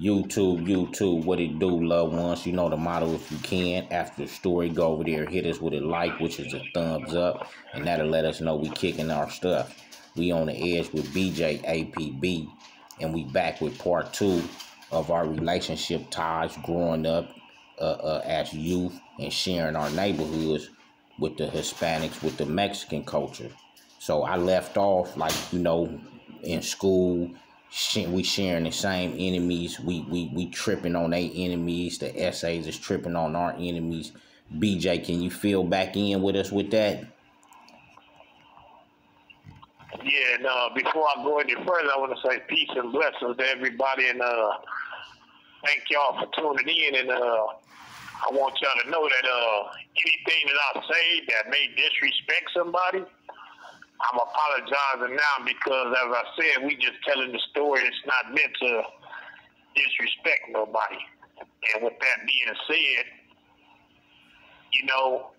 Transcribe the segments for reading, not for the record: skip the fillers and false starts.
YouTube, what it do, loved ones? You know the motto, if you can. After the story, go over there, hit us with a like, which is a thumbs up, and that'll let us know we kicking our stuff. We on the edge with BJ APB, and we back with part 2 of our relationship ties growing up as youth and sharing our neighborhoods with the Hispanics, with the Mexican culture. So I left off, like, you know, in school, we sharing the same enemies. We tripping on their enemies. The essays is tripping on our enemies. BJ, can you fill back in with us with that? Yeah, no, before I go any further, I want to say peace and blessings to everybody, and thank y'all for tuning in, and I want y'all to know that anything that I say that may disrespect somebody, I'm apologizing now, because, as I said, we just telling the story. It's not meant to disrespect nobody. And with that being said, you know,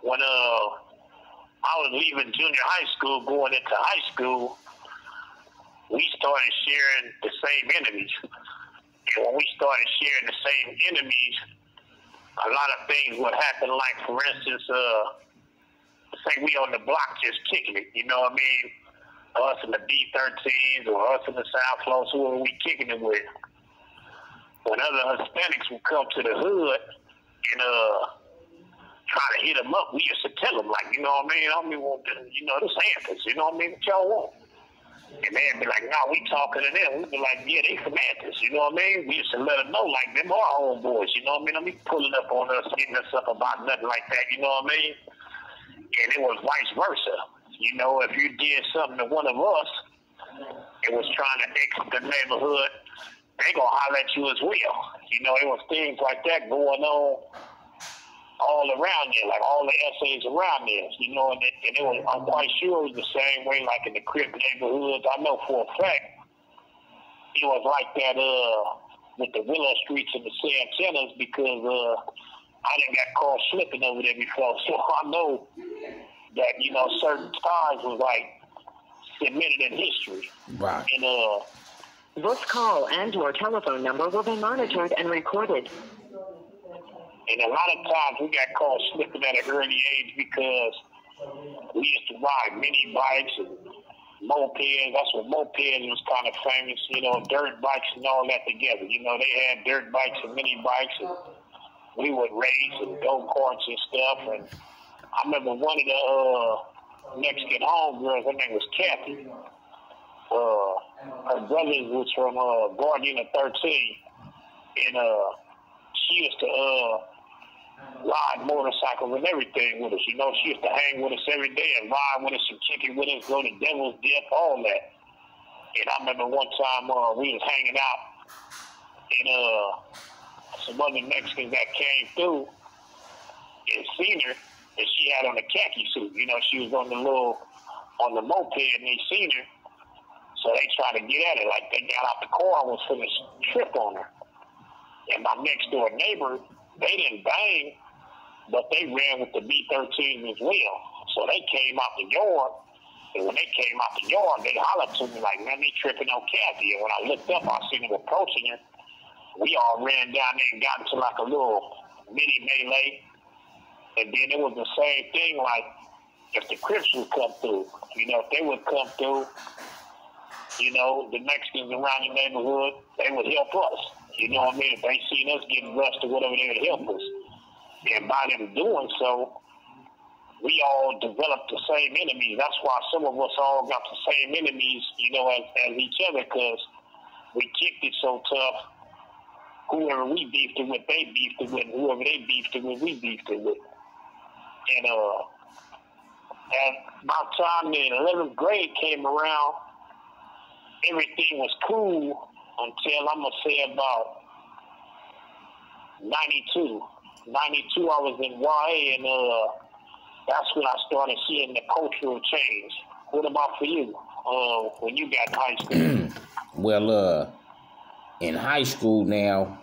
when I was leaving junior high school, going into high school, we started sharing the same enemies. And when we started sharing the same enemies, a lot of things would happen. Like, for instance, say we on the block just kicking it, you know what I mean? Us in the B13s or us in the South Flows, who are we kicking it with? When other Hispanics would come to the hood and try to hit them up, we used to tell them, like, you know what I mean? I don't even want to, you know, this Anthony, you know what I mean? What y'all want? And they'd be like, nah, we talking to them. We'd be like, yeah, they from Anthony, you know what I mean? We used to let them know, like, them are homeboys, you know what I mean? I mean, pulling up on us, hitting us up about nothing like that, you know what I mean? And it was vice versa. You know, if you did something to one of us, it was trying to exit the neighborhood, they gonna holler at you as well. You know, it was things like that going on all around there, like all the essays around there. You know, and it was, I'm quite sure it was the same way, like in the Crip neighborhoods. I know for a fact it was like that with the Willow Streets and the Santanas, because I done got caught slipping over there before, so I know that, you know, certain times was like submitted in history. Right. And this call and your telephone number will be monitored and recorded. And a lot of times we got caught slipping at an early age because we used to ride mini bikes and mopeds. That's what mopeds was kind of famous, you know, dirt bikes and all that together. You know, they had dirt bikes and mini bikes, and we would race and go-karts and stuff. And I remember one of the Mexican homegirls, her name was Kathy. Her brothers was from Guardian of 13, and she used to ride motorcycles and everything with us. You know, she used to hang with us every day and ride with us and kick it with us, go to Devil's Dip, all that. And I remember one time we was hanging out, and some other Mexicans that came through and seen her, and she had on a khaki suit. You know, she was on the moped, and they seen her. So they tried to get at her. Like, they got out the car and was finna trip on her. And my next door neighbor, they didn't bang, but they ran with the B13 as well. So they came out the yard, and when they came out the yard, they hollered to me like, man, they tripping on Kathy. And when I looked up, I seen them approaching her. We all ran down there and got into like a little mini melee. And then it was the same thing, like, if the Crips would come through, you know, if they would come through, you know, the Mexicans around the neighborhood, they would help us. You know what I mean? If they seen us getting rushed or whatever, they would help us. And by them doing so, we all developed the same enemies. That's why some of us all got the same enemies, you know, as each other, because we kicked it so tough. Whoever we beefed it with, they beefed it with. And whoever they beefed it with, we beefed it with. And at about time the 11th grade came around, everything was cool until I'm going to say about 92. 92, I was in YA, and that's when I started seeing the cultural change. What about for you when you got to high school? Well, in high school now,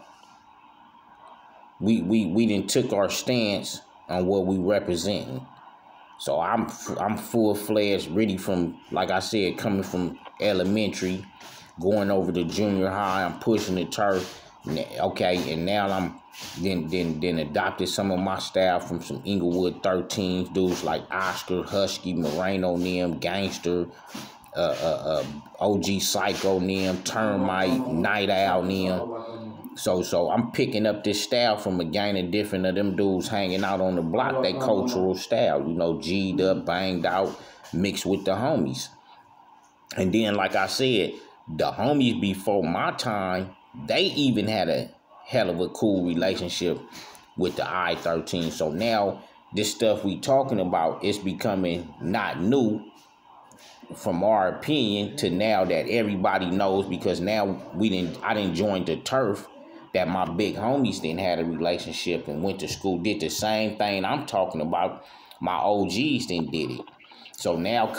we done took our stance on what we representing. So I'm full-fledged, really, from, like I said, coming from elementary. going over to junior high. I'm pushing the turf. Okay, and now I'm then adopted some of my staff from some Inglewood 13s, dudes like Oscar, Husky, Moreno, them, Gangster, OG Psycho, them, Termite, Night Owl, them. So I'm picking up this style from a gang of different of them dudes hanging out on the block. They cultural style, you know, G'd up, banged out, mixed with the homies. And then, like I said, the homies before my time, they even had a hell of a cool relationship with the I-13. So now this stuff we talking about is becoming not new from our opinion to now that everybody knows, because now I didn't join the turf that my big homies didn't had a relationship and went to school, did the same thing I'm talking about. My OGs then did it. So now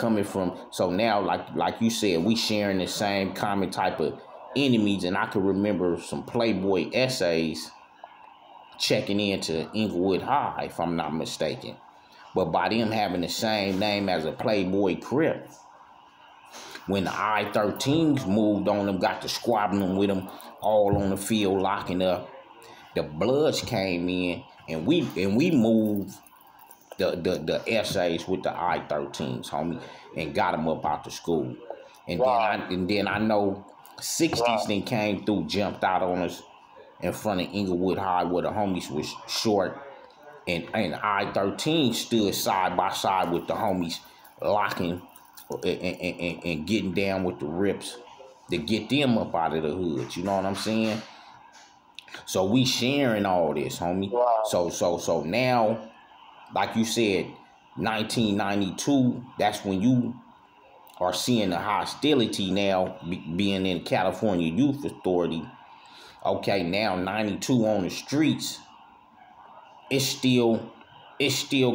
like you said, we sharing the same common type of enemies, and I can remember some Playboy essays checking into Inglewood High, if I'm not mistaken. But by them having the same name as a Playboy Crip, when the I-13s moved on them, got to squabbling with them, all on the field locking up, the Bloodz came in, and we moved the essays with the I-13s, homie, and got them up out the school. And then I know 60s then came through, jumped out on us in front of Inglewood High where the homies was short, and I-13 stood side by side with the homies, locking and getting down with the rips to get them up out of the hoods. You know what I'm saying? So we sharing all this, homie. Wow. So now, like you said, 1992, that's when you are seeing the hostility now, being in California Youth Authority. Okay, now 92 on the streets, it's still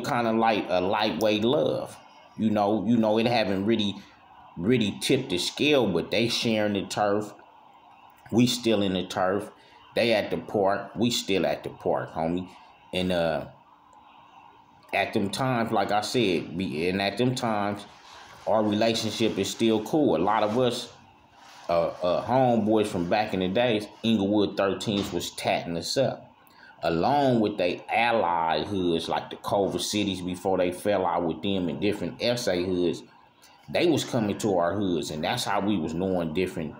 kind of like a lightweight love. You know, it haven't really tipped the scale, but they sharing the turf. We still in the turf. They at the park. We still at the park, homie. And at them times, like I said, at them times, our relationship is still cool. A lot of us, homeboys from back in the days, Inglewood 13s was tatting us up, along with they allied hoods like the Culver Cities before they fell out with them, and different SA hoods. They was coming to our hoods, and that's how we was knowing different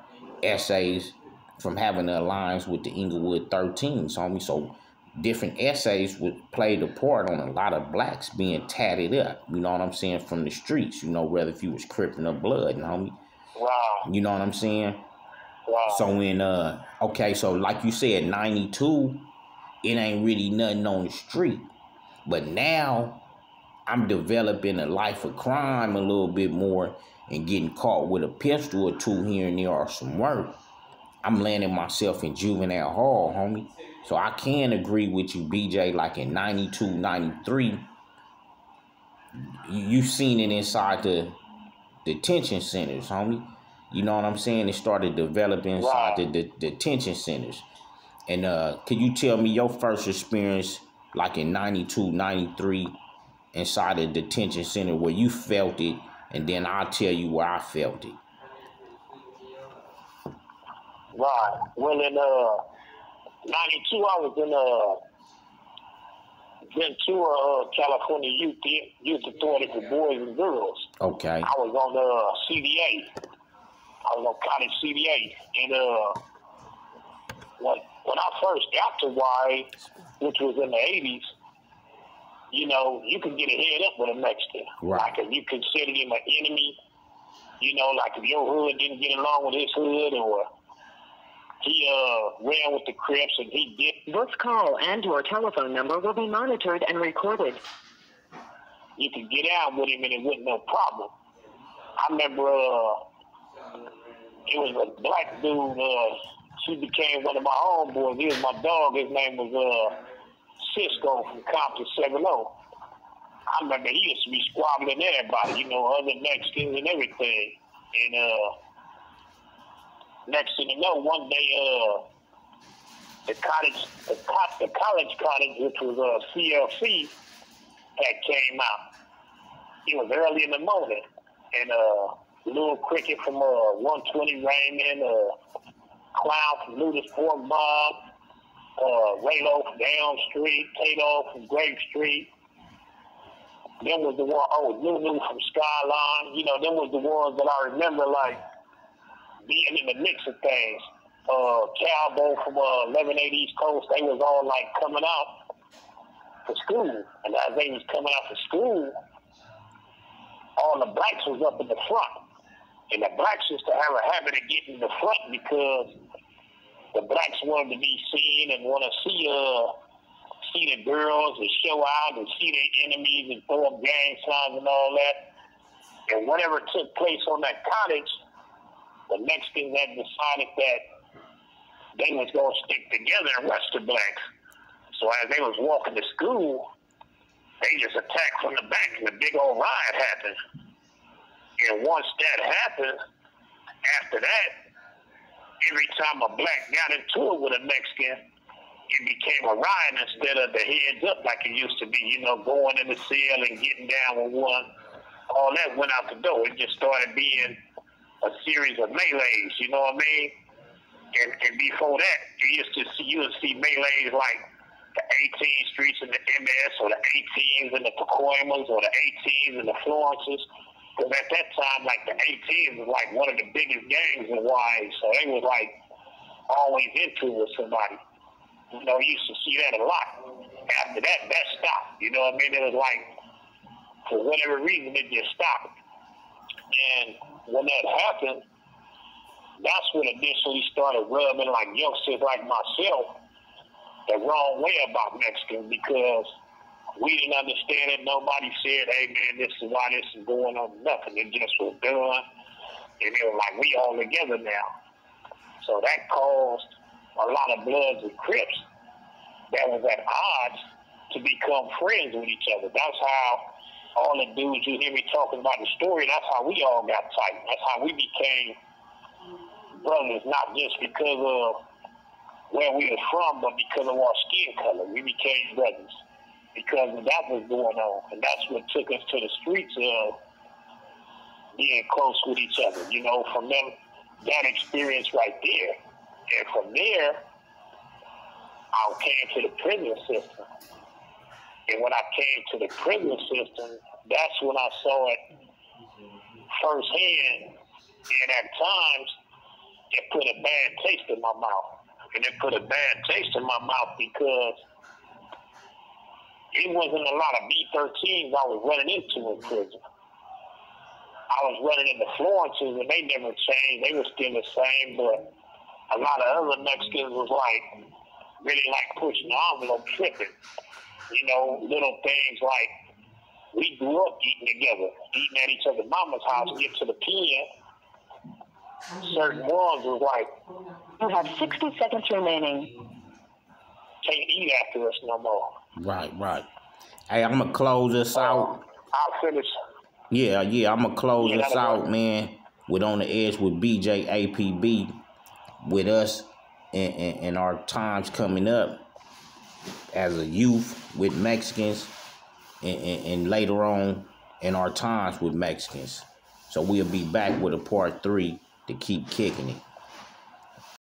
SAs from having an alliance with the Inglewood 13s, homie. So different essays would play the part on a lot of blacks being tatted up, you know what I'm saying, from the streets, you know, whether if you was Crippin' or Blood, homie. Wow. You know what I'm saying? Wow. So when, okay, so like you said, 92, it ain't really nothing on the street. But now I'm developing a life of crime a little bit more and getting caught with a pistol or two here and there or some work. I'm landing myself in juvenile hall, homie. So I can agree with you, BJ, like in 92, 93, you seen it inside the detention centers, homie. You know what I'm saying? It started developing inside the detention centers. And could you tell me your first experience, like in 92, 93, inside the detention center where you felt it, and then I'll tell you where I felt it. Right. Well, in 92, I was in Ventura, California Youth Authority for Boys and Girls. Okay. I was on CDA. I was on college CDA. And when I first got to Y, which was in the 80s, you know, you could get a head up with a Mexican. Right. Like if you considered him an enemy, you know, like if your hood didn't get along with his hood, or he ran with the Crips and he did. This call and your telephone number will be monitored and recorded. You could get out with him and it wasn't no problem. I remember it was a black dude. She became one of my homeboys. He was my dog. His name was Cisco from Compton 7-0. I remember he used to be squabbling everybody, you know, other Mexicans and everything. And next thing you know, one day the college cottage, which was CLC, had came out. It was early in the morning, and Little Cricket from 120 Raymond, Clown from Ludus Fort Bob, Raylo from Elm Street, Tato from Grape Street. Them was the one, Lulu from Skyline. You know, them was the ones that I remember, like, being in the mix of things. Cowboy from 1180 East Coast, they was all, like, coming out for school. And as they was coming out for school, all the blacks was up in the front. And the blacks used to have a habit of getting in the front because the blacks wanted to be seen and want to see the girls and show out and see their enemies and throw up gang signs and all that. And whatever took place on that cottage, the Mexicans had decided that they was going to stick together and arrest the blacks. So as they was walking to school, they just attacked from the back and a big old riot happened. And once that happened, after that, every time a black got into it with a Mexican, it became a riot instead of the heads up like it used to be, you know, going in the cell and getting down with one. All that went out the door. It just started being a series of melees, you know what I mean? And before that, you would see melees like the 18th Streets and the MS or the 18s and the Pacoimas or the 18s and the Florences. Because at that time, like the 18s was like one of the biggest gangs in Hawaii. So they was like always into it with somebody. You know, you used to see that a lot. After that, that stopped. You know what I mean? It was like, for whatever reason, it just stopped. And when that happened, that's when initially started rubbing like youngsters like myself the wrong way about Mexicans because we didn't understand it. Nobody said, hey, man, this is why this is going on. Nothing. It just was done. And it was like, we all together now. So that caused a lot of Bloodz and Crips that was at odds to become friends with each other. That's how all the dudes you hear me talking about the story, that's how we all got tight. That's how we became brothers, not just because of where we were from, but because of our skin color. We became brothers because that was going on. And that's what took us to the streets of being close with each other. You know, from them, that experience right there. And from there, I came to the prison system. And when I came to the prison system, that's when I saw it firsthand. And at times, it put a bad taste in my mouth. And it put a bad taste in my mouth because it wasn't a lot of B-13s I was running into in prison. I was running into Florences, and they never changed. They were still the same, but a lot of other Mexicans was like, really like pushing the envelope, tripping. You know, little things like, we grew up eating together, eating at each other's mama's house, get to the pen. Certain ones was like, you have 60 seconds remaining. Can't eat after us no more. Right. Hey, I'm going to close this out. I'll finish. Yeah, I'm going to close this out, man, with On the Edge with BJ APB, with us and our times coming up as a youth with Mexicans and later on in our times with Mexicans. So we'll be back with a part 3 to keep kicking it.